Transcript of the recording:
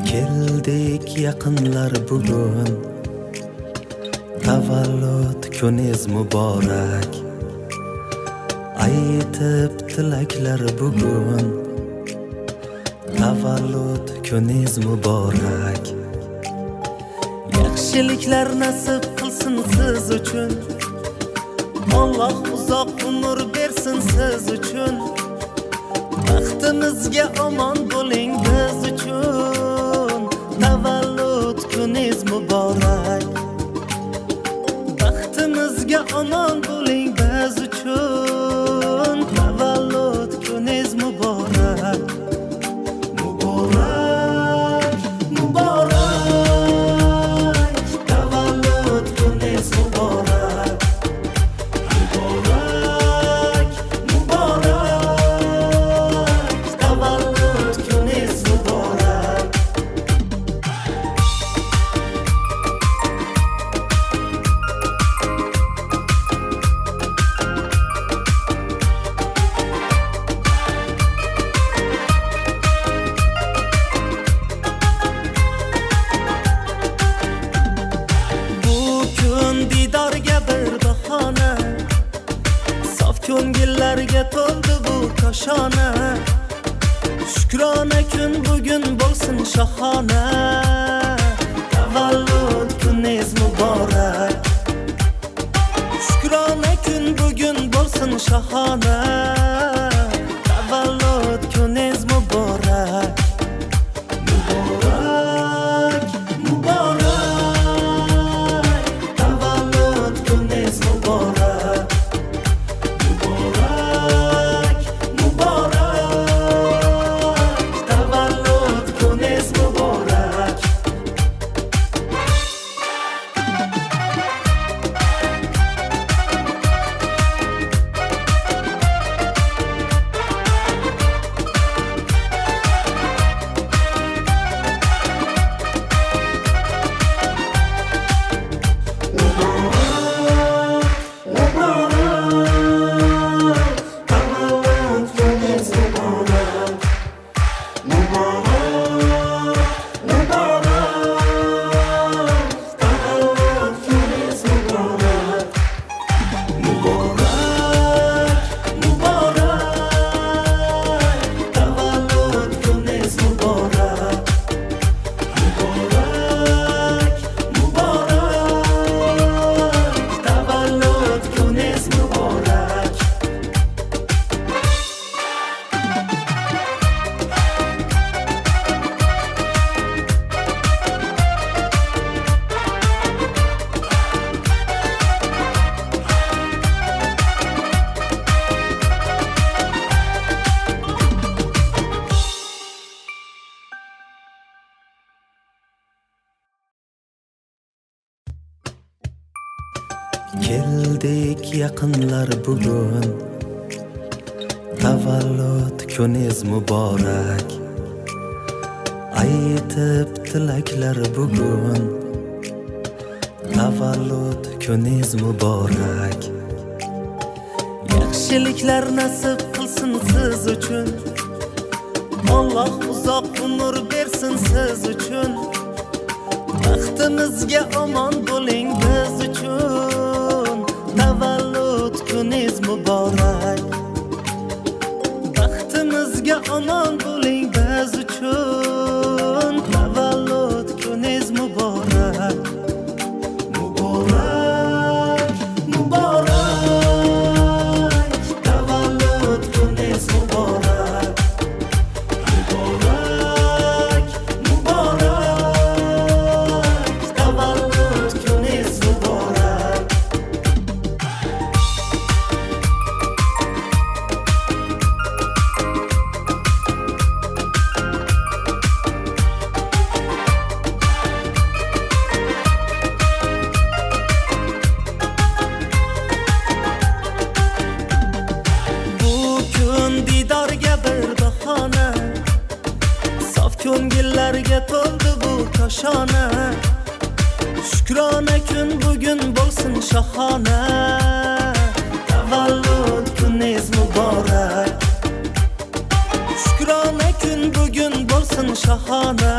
Keldik yaqinlar bugun, tavallud kuningiz muborak. Aytib tilaklar bugun, tavallud kuningiz muborak. Yaxshiliklar nasib qilsin siz uchun, Alloh uzoq umr bersin siz uchun. Baxtimizga omon bo'ling biz uchun, tavallud kuningiz muborak. Baxtimizga omon bo'ling biz uchun, tavallud kuningiz muborak. Muborak, muborak, tavallud kuningiz muborak. Muborak, muborak, tavallud kuningiz muborak. Bu kun didorga bir bahona, sof ko'ngillarga to'ldi bu koshona. Shukrona kun bugun bo'lsin shohona, tavallud kuningiz muborak. Shukrona kun bugun bo'lsin shohona, tavallud kuningiz muborak. Muborak, muborak, tavallud kuningiz muborak. Muborak, muborak, tavallud kuningiz muborak. Keldik yaqinlar bugun, tavallud kuningiz muborak. Aytib tilaklar bugun, tavallud kuningiz muborak. Yaxshiliklar nasib qilsin siz uchun, Alloh uzoq umr bersin siz uchun. Baxtimizga omon bo'ling biz uchun, tavallud kuningiz muborak. Baxtimizga omon bo'ling biz uchun, tavallud kuningiz muborak. Muborak, muborak, tavallud kuningiz muborak. Muborak, muborak, tavallud kuningiz muborak. Bu kun didorga bir bahona, sof ko'ngillarga to'ldi bu koshona. Shukrona kun bugun bo'lsin shohona, tavallud kuningiz muborak. Shukrona kun bugun bo'lsin shohona.